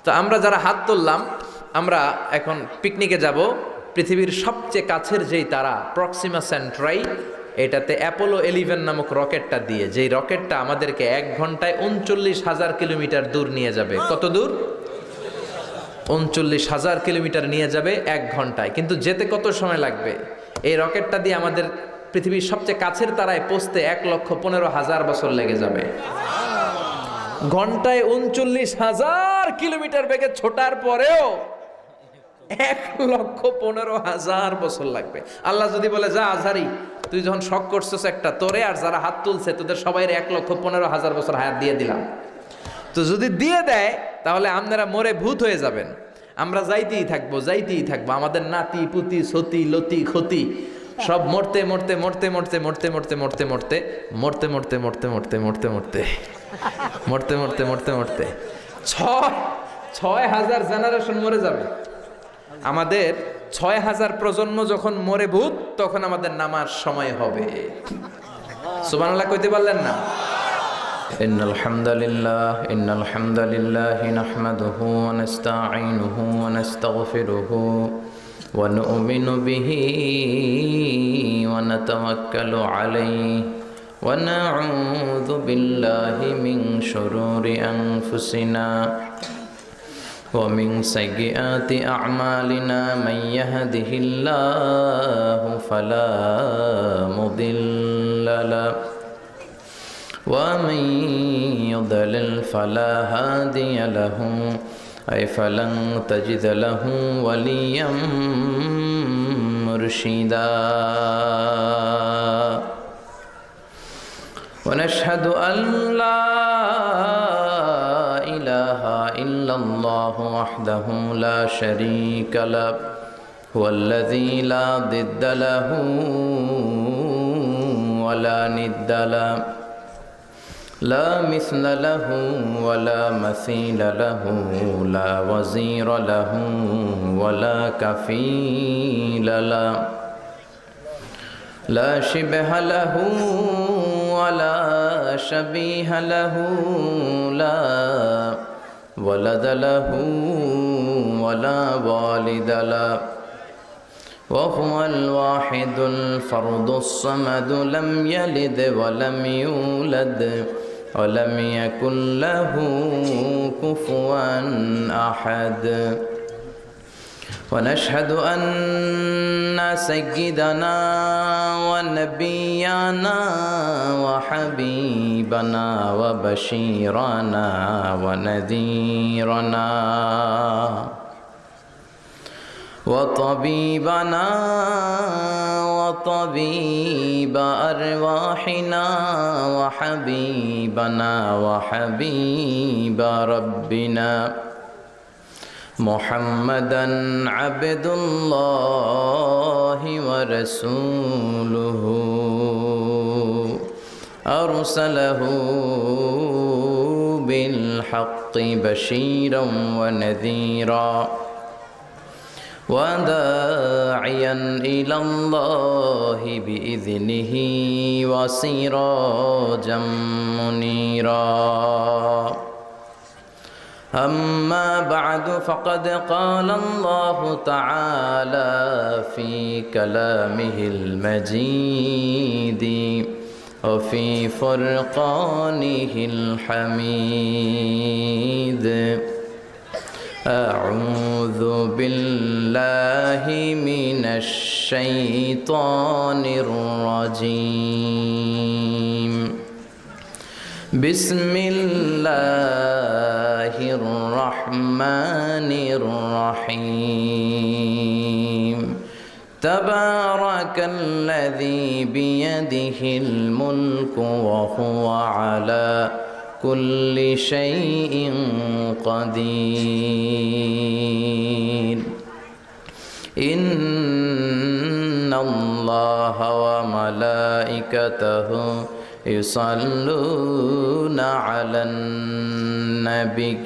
তো আমরা যারা হাত তুললাম, আমরা এখন পিকনিকে যাব। পৃথিবীর সবচেয়ে কাছের যেই তারা প্রক্সিমা সেন্ট্রাই, এটাতে অ্যাপোলো 11 নামক রকেটটা দিয়ে, যেই রকেটটা আমাদেরকে 1 ঘন্টায় 39,000 কিলোমিটার দূর নিয়ে যাবে। কত দূর? 39,000 কিলোমিটার নিয়ে যাবে 1 ঘন্টায়। কিন্তু যেতে কত সময় লাগবে? এই রকেটটা দিয়ে আমাদের পৃথিবীর সবচেয়ে কাছের তারায় পৌঁছতে 1,15,000 বছর লেগে যাবে। ঘন্টায় 39,000 কিলোমিটার বেগে ছোটার পরেও 1,15,000 বছর লাগবে। আল্লাহ যদি বলে, যা আজহারি, তুই যখন শখ করছিস একটা, তোরে আর যারা হাত তুলছে তোদের সবাই 1,15,000 বছর হায়াত দিয়ে দিলাম। তো যদি দিয়ে দেয় তাহলে আপনারা মরে ভূত হয়ে যাবেন। আমরা যাইতেই থাকবো, যাইতেই থাকবো। আমাদের নাতি পুতি সতি লতি ক্ষতি সব মরতে মরতে মরতে মরতে মরতে মরতে মরতে মরতে মরতে মরতে মরতে মরতে মরতে মরতে মরতে মরতে মরতে মরতে 6,000 জেনারেশন মরে যাবে। আমাদের 6,000 প্রজন্ম যখন মরে ভূত, তখন আমাদের নামার সময় হবে। সুবহানাল্লাহ কইতে পারলেন না? ইন্নাল হামদালিল্লাহ নাহমাদুহু ওয়া নাস্তাঈনুহু ওয়া নাস্তাগফিরুহু ওয়া নু'মিনু বিহি ওয়া নাতাওয়াক্কালু আলাইহি ওয়া নাউযু বিল্লাহি মিন শুরুরি আনফুসিনা ومن سيئات أعمالنا من يهده الله فلا مضل له ومن يضلل فلا هادي له أي فلن تجد له وليا مرشدا ونشهد أن لا إله إلا الله وحده لا شريك له هو الذي لا ضد له ولا ند له لا مثل له ولا مثيل له لا وزير له ولا كفيل له لا شبه له ولا شبيه له لا ولد له ولا والد له وهو الواحد الفرد الصمد لم يلد ولم يولد ولم يكن له كفوا أحد ونشهد أن سيدنا ونبينا وحبيبنا وبشيرنا ونذيرنا وطبيبنا وطبيب أرواحنا وحبيبنا وحبيب ربنا محمدا عبد الله ورسوله أرسله بالحق بشيرا ونذيرا وداعيا إلى الله بإذنه وسراجا منيرا أما بعد فقد قال الله تعالى في كلامه المجيد وفي فرقانه الحميد أعوذ بالله من الشيطان الرجيم بسم الله الرحمن الرحيم تبارك الذي بيده الملك وهو على كل شيء قدير إن الله وملائكته يصلون على النبي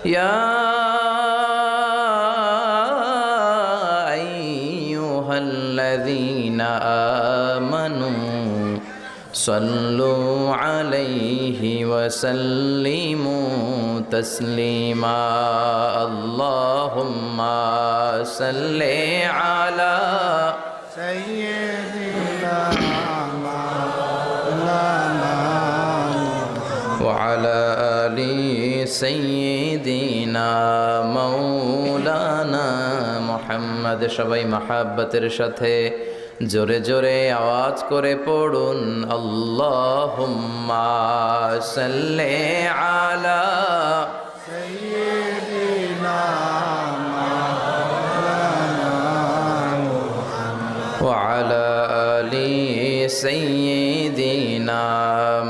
يا أيها الذين آمنوا صلوا عليه وسلموا تسليما اللهم صل على سيدنا مولانا وعلى آل سيدنا مولانا محمد সবাই মহাব্বতের সাথে জোরে জোরে আওয়াজ করে পড়ুন আল্লাহুম্মা সাল্লি আলা سيدنا مولانا وعلى آل سيدنا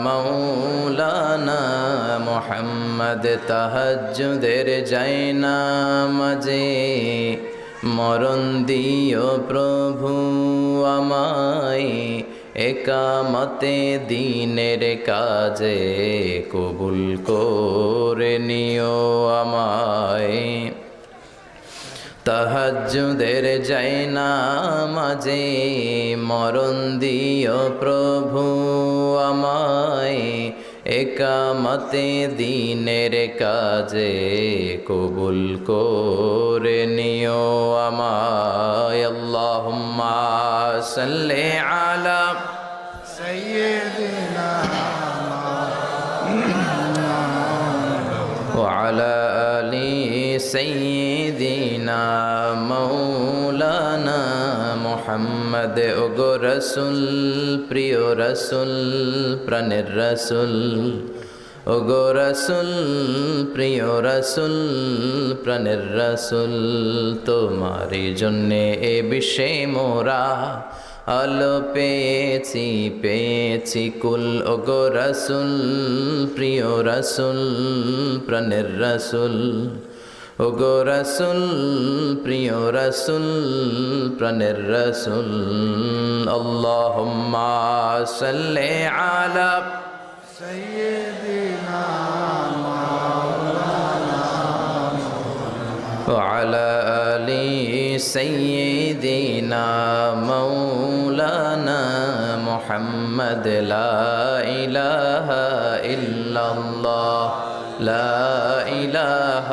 مولانا محمد তাহাজ্জুদের জায়নামাজে মরণ দিও প্রভু আমায় একামতে দিনের কাজে কবুল করে নিও আমায় তাহাজ্জুদের জায়নামাজে মরণ দিও প্রভু আমায় একামতে দিনের কাজে কবুল করে নিও আমায় আল্লাহুম্মা সাল্লি আলা سيدنا وعلى آل سيدنا مولانا محمد ওগো রাসূল প্রিয় রাসূল প্রাণের রাসূল ওগো রাসূল প্রিয় রাসূল প্রাণের রাসূল তোমারই জন্যে এ বিশ্বে মোরা আলো পেয়েছি পেয়েছি কুল ওগো রাসূল প্রিয় রাসূল প্রাণের রাসূল ওগো রাসূল প্রিয় রাসূল প্রাণের রাসূল আল্লাহুম্মা সাল্লি আলা سيدنا وعلى آل سيدنا مولانا محمد لا إله إلا الله لا إله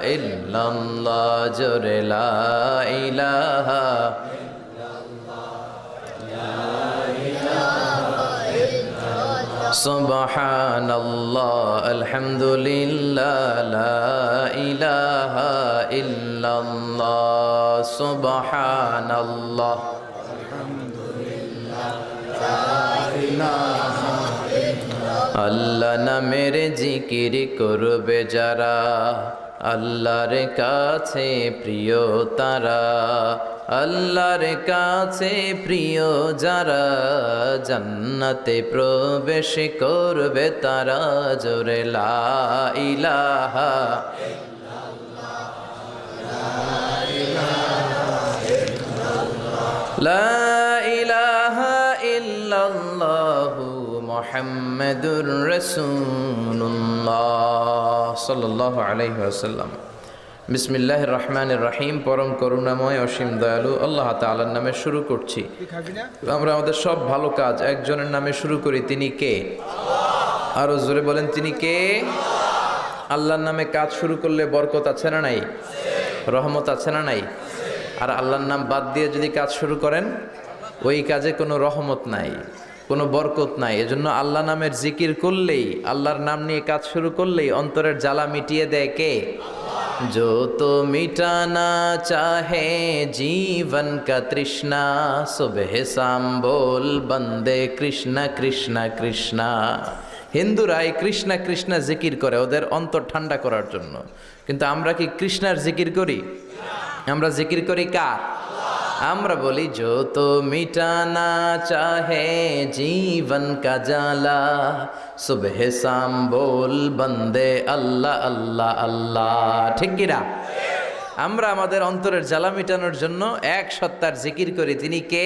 إلا الله جر لا إله سبحان الله الحمد لله لا إله إلا الله سبحان الله আল্লাহ নামের জিকির করবে যারা আল্লাহর কাছে প্রিয় তারা আল্লাহর কাছে প্রিয় যারা জান্নাতে প্রবেশ করবে তারা জোরে লা ইলাহা লা ইলাহা ইল্লাল্লাহু মুহাম্মাদুর রাসূলুল্লাহ সাল্লাল্লাহু আলাইহি ওয়াসাল্লাম বিসমিল্লাহির রহমানির রহিম পরম করুণাময় অসীম দয়ালু আল্লাহ তাআলার নামে শুরু করছি আমরা আমাদের সব ভালো কাজ একজনের নামে শুরু করি তিনি কে আরো জোরে বলেন তিনি কে আল্লাহর নামে কাজ শুরু করলে বরকত আছে না নাই রহমত আছে না নাই আর আল্লাহর নাম বাদ দিয়ে যদি কাজ শুরু করেন ওই কাজে কোনো রহমত নাই কোনো বরকত নাই এজন্য আল্লাহ নামের জিকির করলেই আল্লাহর নাম নিয়ে কাজ শুরু করলেই অন্তরের জ্বালা মিটিয়ে দেয় কে जो तो मिटाना चाहे जीवन का तृष्णा सुबह शाम बोल बंदे कृष्ण कृष्ण कृष्ण হিন্দুরা এই কৃষ্ণা কৃষ্ণা জিকির করে ওদের অন্তর ঠান্ডা করার জন্য কিন্তু আমরা কি কৃষ্ণার জিকির করি আমরা জিকির করি কার আমরা বলি जो तो मिटाना चाहे जीवन का जाला सुबह शाम बोल बंदे अल्लाह अल्लाह अल्लाह ঠিক কি না আমরা আমাদের অন্তরের জ্বালা মিটানোর জন্য এক সত্তার জিকির করি তিনি কে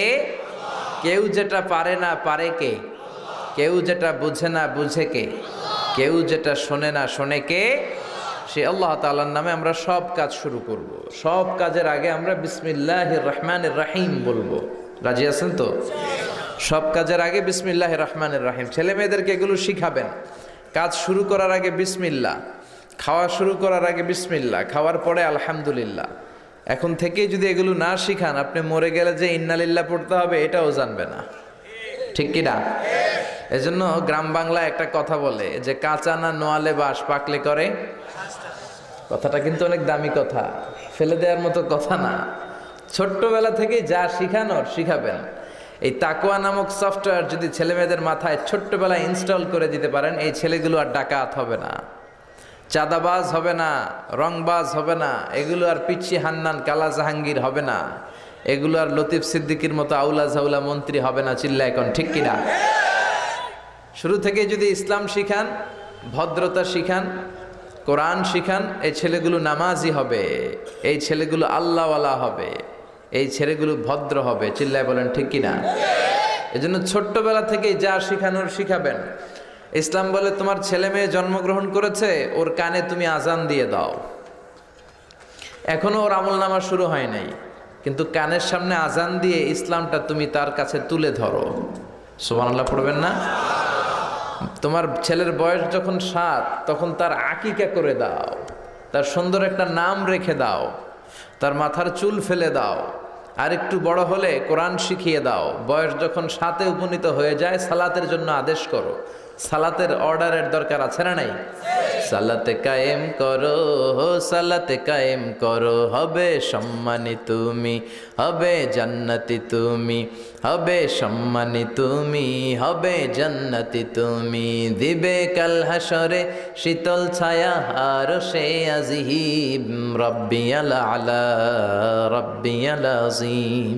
কেউ যেটা পারে না পারে কে কেউ যেটা বুঝে না বুঝে কে কেউ যেটা শোনে না শোনে কে সে আল্লাহ তাআলার নামে আমরা সব কাজ শুরু করব সব কাজের আগে আমরা বিসমিল্লাহির রহমানির রহিম বলবো রাজি আছেন তো সব কাজের আগে বিসমিল্লাহির রহমানির রহিম ছেলে মেয়েদেরকে এগুলো শিখাবেন কাজ শুরু করার আগে বিসমিল্লাহ খাওয়া শুরু করার আগে বিসমিল্লাহ, খাওয়ার পরে আলহামদুলিল্লাহ। এখন থেকেই যদি এগুলো না শিখান, আপনি মরে গেলে যে ইন্নালিল্লাহ পড়তে হবে এটাও জানবে না, ঠিক কিনা? এজন্য গ্রাম বাংলায় একটা কথা বলে যে কাঁচা না নোয়ালে বাস, পাকলে করে। কথাটা কিন্তু অনেক দামি কথা, ফেলে দেওয়ার মতো কথা না। ছোট্টবেলা থেকে যা শিখানোর শিখাবেন। এই তাকওয়া নামক সফটওয়্যার যদি ছেলে মেয়েদের মাথায় ছোট্টবেলায় ইনস্টল করে দিতে পারেন, এই ছেলেগুলো আর ডাকাত হবে না, চাঁদাবাজ হবে না, রংবাজ হবে না, এগুলো আর পিচ্ছি হান্নান কালা জাহাঙ্গীর হবে না, এগুলো আর লতিফ সিদ্দিকির মতো আউলা ঝাউলা মন্ত্রী হবে না। চিল্লা এখন ঠিক কিনা? শুরু থেকে যদি ইসলাম শিখান, ভদ্রতা শিখান, কোরআন শিখান, এই ছেলেগুলো নামাজি হবে, এই ছেলেগুলো আল্লাহওয়ালা হবে, এই ছেলেগুলো ভদ্র হবে। চিল্লায় বলেন ঠিক কিনা? এজন্য ছোট্টবেলা থেকেই যা শিখানোর শিখাবেন। ইসলাম বলে তোমার ছেলে মেয়ে জন্মগ্রহণ করেছে, ওর কানে তুমি আজান দিয়ে দাও। এখনো ওর আমল নামা শুরু হয় নাই, কিন্তু কানের সামনে আজান দিয়ে ইসলামটা তুমি তার কাছে তুলে ধরো। সুবহানাল্লাহ পড়বেন না? তোমার ছেলের বয়স যখন 7, তখন তার আকিকা করে দাও, তার সুন্দর একটা নাম রেখে দাও, তার মাথার চুল ফেলে দাও। আর একটু বড় হলে কোরআন শিখিয়ে দাও। বয়স যখন 7-এ উপনীত হয়ে যায়, সালাতের জন্য আদেশ করো। সালাতের অর্ডারের দরকার আছে না নাই? সালাতে কায়েম করো, সালাতে কায়েম করো, হবে সম্মানী তুমি, হবে জান্নাতি তুমি, হবে সম্মানী তুমি, হবে জান্নাতি তুমি। দিবে কাল হাসরে শীতল ছায়া আরশে আজিম, রব্বিয়াল আলা, রব্বিয়াল আযীম,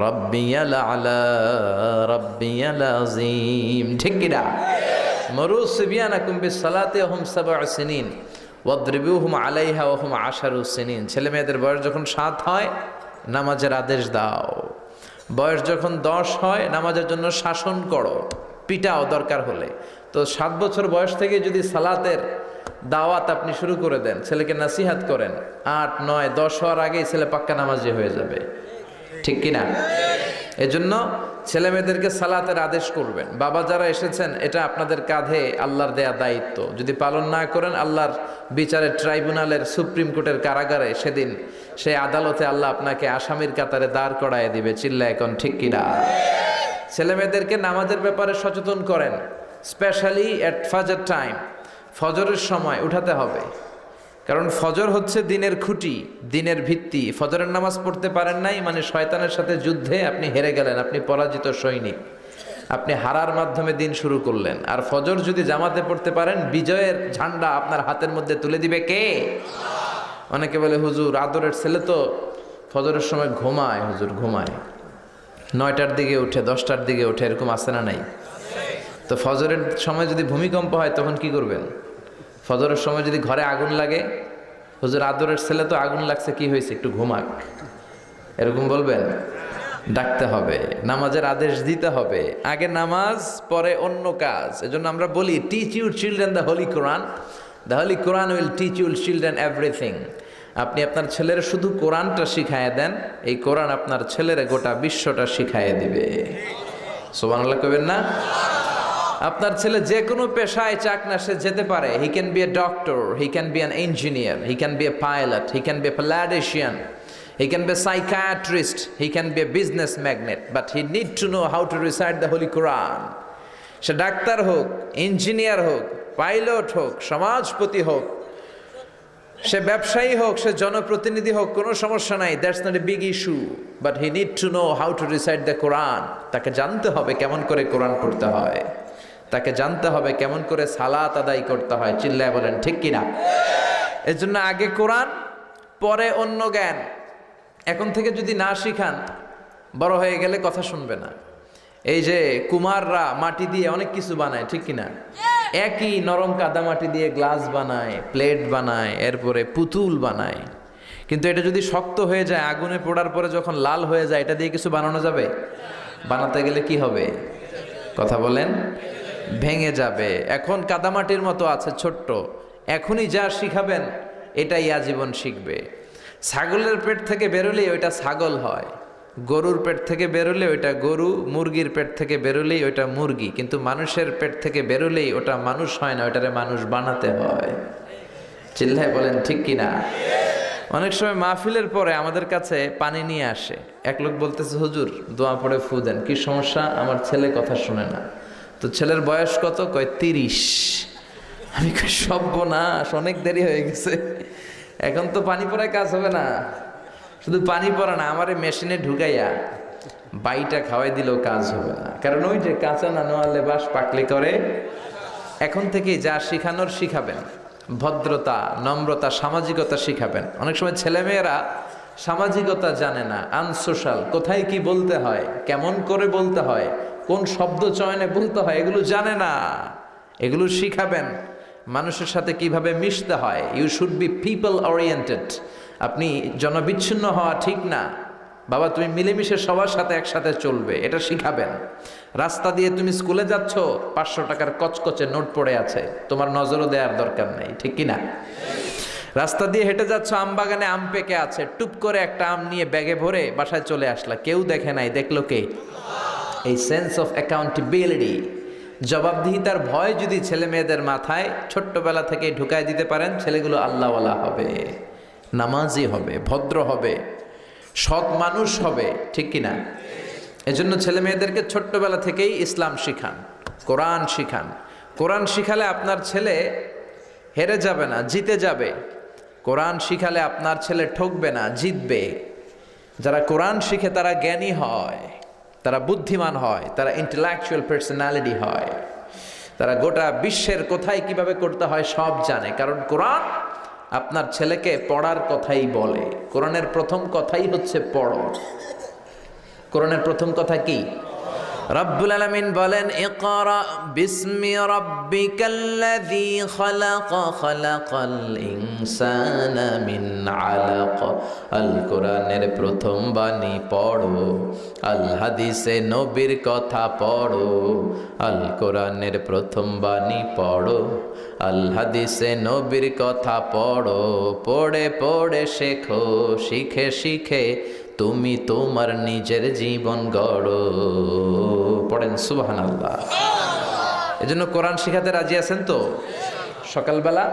রব্বিয়াল আলা, রব্বিয়াল আযীম। ঠিক কিনা? মরু সিবিয়ানাকুম বিসসালাতি ওয়া হুম 7 সিনিন ওয়াদরিবুহুম আলাইহা ওয়া হুম 10 সিনিন। ছেলে মেয়েদের বয়স যখন 7 হয়, নামাজের আদেশ দাও। বয়স যখন 10 হয়, নামাজের জন্য শাসন করো, পিটাও দরকার হলে। তো 7 বছর বয়স থেকে যদি সালাতের দাওয়াত আপনি শুরু করে দেন, ছেলেকে নাসিহাত করেন, 8, 9, 10 হওয়ার আগেই ছেলে পাক্কা নামাজি হয়ে যাবে। ঠিক কিনা? এজন্য ছেলে মেয়েদেরকে সালাতের আদেশ করবেন। বাবা যারা এসেছেন, এটা আপনাদের কাঁধে আল্লাহর দেয়া দায়িত্ব। যদি পালন না করেন, আল্লাহর বিচারের ট্রাইব্যুনালের, সুপ্রিম কোর্টের কারাগারে সেদিন সেই আদালতে আল্লাহ আপনাকে আসামির কাতারে দাঁড় করায় দিবে। চিল্লা এখন ঠিক কিনা? ছেলে মেয়েদেরকে নামাজের ব্যাপারে সচেতন করেন, স্পেশালি এট ফজর টাইম। ফজরের সময় উঠাতে হবে, কারণ ফজর হচ্ছে দিনের খুঁটি, দিনের ভিত্তি। ফজরের নামাজ পড়তে পারেন নাই মানে শয়তানের সাথে যুদ্ধে আপনি হেরে গেলেন, আপনি পরাজিত সৈনিক, আপনি হারার মাধ্যমে দিন শুরু করলেন। আর ফজর যদি জামাতে পড়তে পারেন, বিজয়ের ঝান্ডা আপনার হাতের মধ্যে তুলে দিবে কে? অনেকে বলে হুজুর আদরের ছেলে তো ফজরের সময় ঘুমায়, হুজুর ঘুমায়, 9টার দিকে উঠে, 10টার দিকে উঠে, এরকম আছে না নাই? তো ফজরের সময় যদি ভূমিকম্প হয় তখন কি করবেন? ফজরের সময় যদি ঘরে আগুন লাগে, হুজুর আদরের ছেলে তো আগুন লাগছে, কি হয়েছে, একটু ঘুমাক, এরকম বলবেন? ডাকতে হবে, নামাজের আদেশ দিতে হবে। আগে নামাজ, পরে অন্য কাজ। এজন্য আমরা বলি, teach your children the holy Quran, the holy Quran will teach your children everything. আপনি আপনার ছেলের শুধু কোরআনটা শিখাইয়া দেন, এই কোরআন আপনার ছেলের গোটা বিশ্বটা শিখাইয়া দিবে। সুবহানাল্লাহ কইবেন না? আপনার ছেলে যে কোনো পেশায় চাক না, সে যেতে পারে। He can be a doctor, he can be an engineer, he can be a pilot, he can be a politician, he can be a psychiatrist, he can be a business magnate, but he need to know how to recite the holy Quran. সে doctor হোক, engineer হোক, pilot হোক, সমাজপতি হোক, সে ব্যবসায়ী হোক, সে জনপ্রতিনিধি হোক, কোনো সমস্যা নাই, that's not a big issue, but he need to know how to recite the Quran. তাকে জানতে হবে কেমন করে কোরআন পড়তে হয়, তাকে জানতে হবে কেমন করে সালাত আদায় করতে হয়। চিল্লায় বলেন ঠিক কিনা? এর জন্য আগে কোরআন, পরে অন্য জ্ঞান। এখন থেকে যদি না শিখান, বড় হয়ে গেলে কথা শুনবে না। এই যে কুমাররা মাটি দিয়ে অনেক কিছু বানায়, ঠিক কিনা? একই নরম কাদা মাটি দিয়ে গ্লাস বানায়, প্লেট বানায়, এরপরে পুতুল বানায়। কিন্তু এটা যদি শক্ত হয়ে যায়, আগুনে পোড়ার পরে যখন লাল হয়ে যায়, এটা দিয়ে কিছু বানানো যাবে? বানাতে গেলে কি হবে? কথা বলেন, ভেঙে যাবে। এখন কাদামাটির মতো আছে, ছোট্ট। এখনই যা শিখাবেন এটাই আজীবন শিখবে। ছাগলের পেট থেকে বেরোলেই ওইটা ছাগল হয়, গরুর পেট থেকে বেরোলে ওইটা গরু, মুরগির পেট থেকে বেরোলেই ওইটা মুরগি। কিন্তু মানুষের পেট থেকে বেরোলেই ওটা মানুষ হয় না, ওইটারে মানুষ বানাতে হয়। চিল্লায় বলেন ঠিক কিনা? অনেক সময় মাহফিলের পরে আমাদের কাছে পানি নিয়ে আসে। এক লোক বলতেছে, হুজুর দোয়া পড়ে ফু দেন। কি সমস্যা? আমার ছেলে কথা শুনে না। তো ছেলের বয়স কত? কয় 30। আমি কই সর্বনাশ, অনেক দেরি হয়ে গেছে, এখন তো পানি পড়ায় কাজ হবে না। শুধু পানি পড়া না, আমারে মেশিনে ঢুকাইয়া বাইটা খাওয়াই দিলেও কাজ হবে না। কারণ ওই যে কাঁচা না নোয়ালে বাস পাকলে করে। এখন থেকেই যা শিখানোর শিখাবেন, ভদ্রতা, নম্রতা, সামাজিকতা শিখাবেন। অনেক সময় ছেলেমেয়েরা সামাজিকতা জানে না, আনসোশাল, কোথায় কি বলতে হয়, কেমন করে বলতে হয়, কোন শব্দ চয়নে বলতে হয়, এগুলো জানে না। এগুলো শিখাবেন। মানুষের সাথে কিভাবে মিশতে হয়। You should be people oriented. আপনি জনবিচ্ছিন্ন হওয়া ঠিক না বাবা, তুমি মিলেমিশে সবার সাথে একসাথে চলবে, এটা শিখাবেন। রাস্তা দিয়ে তুমি স্কুলে যাচ্ছ, 500 টাকার কচকচে নোট পড়ে আছে, তোমার নজরও দেওয়ার দরকার নেই, ঠিক কিনা? রাস্তা দিয়ে হেঁটে যাচ্ছ, আম বাগানে আম পেকে আছে, টুপ করে একটা আম নিয়ে ব্যাগে ভরে বাসায় চলে আসলা, কেউ দেখে নাই, দেখলো কে? এই সেন্স অফ অ্যাকাউন্টেবিলিটি, জবাবদিহিতার ভয় যদি ছেলে মেয়েদের মাথায় ছোট্টবেলা থেকে ঢুকায় দিতে পারেন, ছেলেগুলো আল্লাহওয়ালা হবে, নামাজি হবে, ভদ্র হবে, সৎ মানুষ হবে, ঠিক কিনা? এজন্য ছেলে মেয়েদেরকে ছোট্টবেলা থেকেই ইসলাম শিখান, কোরআন শিখান। কোরআন শিখালে আপনার ছেলে হেরে যাবে না, জিতে যাবে। কোরআন শিখালে আপনার ছেলে ঠকবে না, জিতবে। যারা কোরআন শিখে তারা জ্ঞানী হয়, তারা বুদ্ধিমান হয়, তারা ইন্টেলেকচুয়াল পার্সোনালিটি হয়, তারা গোটা বিশ্বের কোথায় কিভাবে করতে হয় সব জানে। কারণ কোরআন আপনার ছেলেকে পড়ার কথাই বলে। কোরআনের প্রথম কথাই হচ্ছে পড়ো। কোরআনের প্রথম কথা কি? রব্বুল আলামিন বলেন, ইকরা বিসমি রাব্বিকাল্লাযী খালাক, খালাকাল ইনসানা মিন আলাক। আল কোরআনের প্রথম বাণী পড়ো, আল হাদিসে নবীর কথা পড়ো। আল কোরআনের প্রথম বাণী পড়ো, আল হাদিসে নবীর কথা পড়ো। পড়ে পড়ে শেখো, শিখে শিখে তুমি তোমার নিজের জীবন গড়ো। পড়েন সুবহানাল্লাহ। এজন্য কোরআন শিখাতে রাজি আছেন তো? সকালবেলা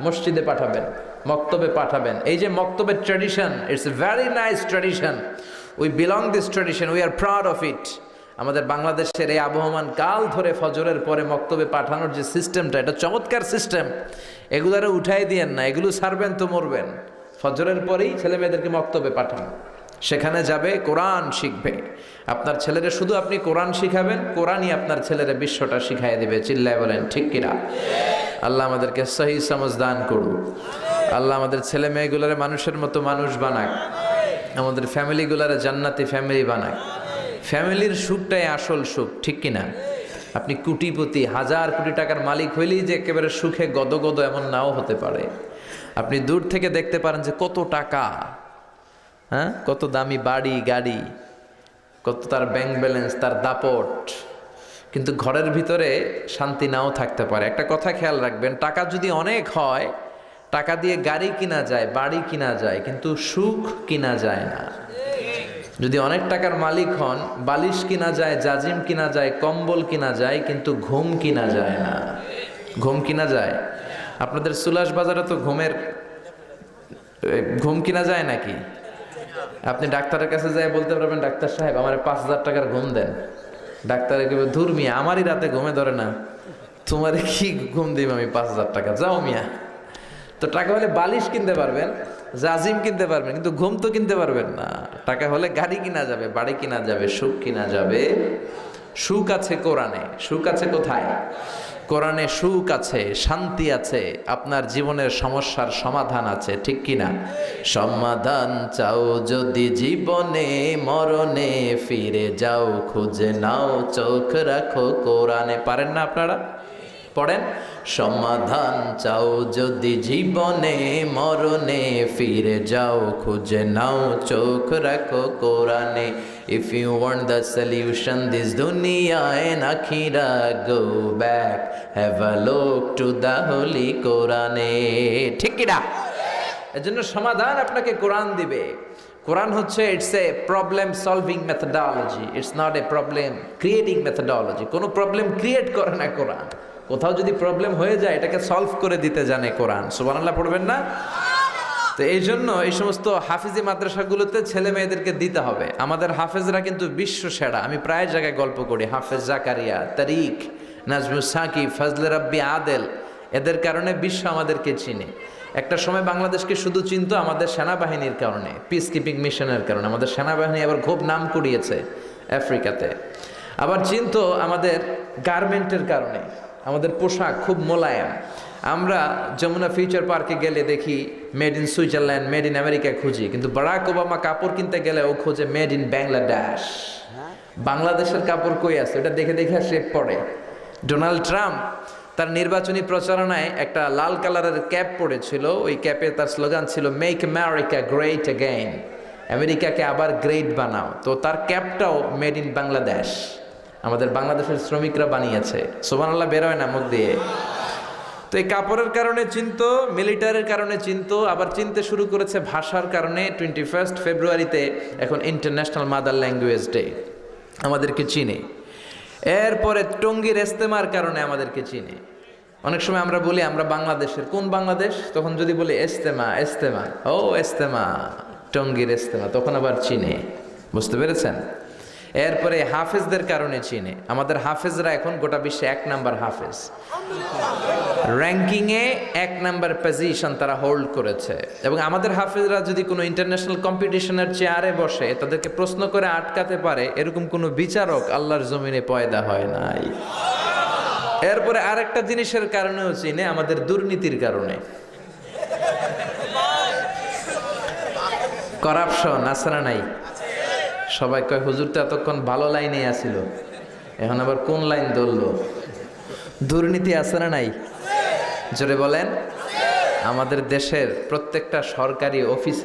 মসজিদে পাঠাবেন, মক্তবে পাঠাবেন। এই যে মক্তবের tradition, it's a very nice tradition. We belong this tradition, we are proud of it. আমাদের বাংলাদেশের এই আবহমান কাল ধরে ফজরের পরে মক্তবে পাঠানোর যে সিস্টেমটা, এটা চমৎকার সিস্টেম। এগুলারে উঠাই দিয়েন না, এগুলো ছাড়বেন তো মরবেন। ফজরের পরেই ছেলে মেয়েদেরকে মক্তবে পাঠান, সেখানে যাবে, কোরআন শিখবে। আপনার ছেলেরা শুধু আপনি কোরআন শিখাবেন, কোরআনই আপনার ছেলেরা বিশ্বটা শিখাই দেবে। চিল্লায় বলেন ঠিক কিনা? আল্লাহ আমাদেরকে সহি সমঝ দান করুক। আল্লাহ আমাদের ছেলে মেয়েগুলারে মানুষের মতো মানুষ বানাক, আমাদের ফ্যামিলিগুলারে জান্নাতি ফ্যামিলি বানাক। ফ্যামিলির সুখটাই আসল সুখ, ঠিক কিনা? আপনি কোটিপতি, 1000 কোটি টাকার মালিক হইলেই যে একেবারে সুখে গদগদ এমন নাও হতে পারে। আপনি দূর থেকে দেখতে পারেন যে কত টাকা, হ্যাঁ, কত দামি বাড়ি গাড়ি, কত তার ব্যাংক ব্যালেন্স, তার দাপট, কিন্তু ঘরের ভিতরে শান্তি নাও থাকতে পারে। একটা কথা খেয়াল রাখবেন, টাকা যদি অনেক হয়, টাকা দিয়ে গাড়ি কিনা যায়, বাড়ি কিনা যায়, কিন্তু সুখ কিনা যায় না। যদি অনেক টাকার মালিক হন, বালিশ কিনা যায়, জাজিম কিনা যায়, কম্বল কিনা যায়, কিন্তু ঘুম কিনা যায় না। ঘুম কিনা যায়? আপনাদের সুলাস বাজারে তো ঘুম কিনা যায় নাকি? আপনি ডাক্তারের কাছে যাই বলতে পারবেন, ডাক্তার সাহেব আমার 5000 টাকার ঘুম দেন। ডাক্তার একেবারে, ধুর মিয়া, আমারই রাতে ঘুমে ধরে না, তোমারে কি ঘুম দিব আমি 5000 টাকা, যাও মিয়া। তো টাকা হলে বালিশ কিনতে পারবেন, জাজিম কিনতে পারবেন, কিন্তু ঘুম তো কিনতে পারবেন না। টাকা হলে গাড়ি কিনা যাবে, বাড়ি কিনা যাবে, সুখ কিনা যাবে। সুখ আছে কোরআনে। সুখ আছে কোথায়? কোরআনে সুখ আছে, শান্তি আছে, আপনার জীবনের সমস্যার সমাধান আছে, ঠিক কিনা? সমাধান চাও যদি জীবনে, মরণে ফিরে যাও, খুঁজে নাও, চোখ রাখো কোরআনে। পারেন না আপনারা? পড়েন, সমাধান চাও যদি জীবনে, মরণে ফিরে যাও, খুঁজে নাও, চোখ রাখো কোরআনে। If you want the solution this dunya and akhira, go back, have a look to the holy Quran. ঠিক কি না? এজন্য সমাধান আপনাকে কোরআন দিবে। কোরআন হচ্ছে, it's a problem solving methodology, it's not a problem creating methodology. কোনো প্রবলেম ক্রিয়েট করে না কোরআন, কোথাও যদি প্রবলেম হয়ে যায় এটাকে সলভ করে দিতে জানে কোরআন। সুবহানাল্লাহ পড়বেন না? তো এই জন্য এই সমস্ত হাফিজি মাদ্রাসাগুলোতে ছেলে মেয়েদেরকে দিতে হবে। আমাদের হাফেজরা কিন্তু বিশ্ব সেরা। আমি প্রায় জায়গায় গল্প করি, হাফেজ জাকারিয়া, তারিক, নাজমুস সাকিব, ফজলে রাব্বি আদেল, এদের কারণে বিশ্ব আমাদেরকে চিনে। একটা সময় বাংলাদেশকে শুধু চিনতো আমাদের সেনাবাহিনীর কারণে, পিস কিপিং মিশনের কারণে। আমাদের সেনাবাহিনী আবার খুব নাম কুড়িয়েছে আফ্রিকাতে। আবার চিনতো আমাদের গার্মেন্টের কারণে, আমাদের পোশাক খুব মোলায়েম। আমরা যমুনা ফিউচার পার্কে গেলে দেখি made in Switzerland, made in America খুঁজি, কিন্তু বারাক ওবামা কাপড় কিনতে গেলে ও খোঁজে মেড ইন বাংলাদেশ। বাংলাদেশের কাপড় কই আছে ওটা দেখে দেখে সে পড়ে। ডোনাল্ড ট্রাম্প তার নির্বাচনী প্রচারণায় একটা লাল কালারের ক্যাপ পরেছিল। ওই ক্যাপে তার স্লোগান ছিল মেক আমেরিকা গ্রেট অ্যাগেইন, আমেরিকাকে আবার গ্রেট বানাও। তো তার ক্যাপটাও মেড ইন বাংলাদেশ, আমাদের বাংলাদেশের শ্রমিকরা বানিয়েছে। সুবহানাল্লাহ বেরোয় না মুখ দিয়ে। তো এই কাপড়ের কারণে চিনতো, মিলিটারির কারণে চিনতো, আবার চিনতে শুরু করেছে ভাষার কারণে। 21 ফেব্রুয়ারিতে এখন ইন্টারন্যাশনাল মাদার ল্যাঙ্গুয়েজ ডে, আমাদেরকে চিনে। এরপরে টঙ্গীর ইজতেমার কারণে আমাদেরকে চিনে। অনেক সময় আমরা বলি আমরা বাংলাদেশের, কোন বাংলাদেশ? তখন যদি বলি ইজতেমা, ইজতেমা, ও ইজতেমা, টঙ্গীর ইজতেমা, তখন আবার চিনে। বুঝতে পেরেছেন? এরপরে হাফেজদের কারণে চিনে। আমাদের হাফেজরা এখন গোটা বিশ্বে 1 নাম্বার হাফেজ, র্যাঙ্কিংয়ে 1 নাম্বার পজিশন তারা হোল্ড করেছে। এবং আমাদের হাফেজরা যদি কোনো ইন্টারন্যাশনাল কম্পিটিশনের চেয়ারে বসে, তাদেরকে প্রশ্ন করে আটকাতে পারে, এরকম কোনো বিচারক আল্লাহর জমিনে পয়দা হয় নাই। এরপরে আরেকটা জিনিসের কারণেও চিনে, আমাদের দুর্নীতির কারণে। করাপশন আছে না নাই? সবাই কয় হুজুর তো এতক্ষণ ভালো লাইনে আসিল, এখন আবার কোন লাইন ধরলো? দুর্নীতি আছে না নাই? জোরে বলেন। আমাদের দেশের প্রত্যেকটা সরকারি অফিসে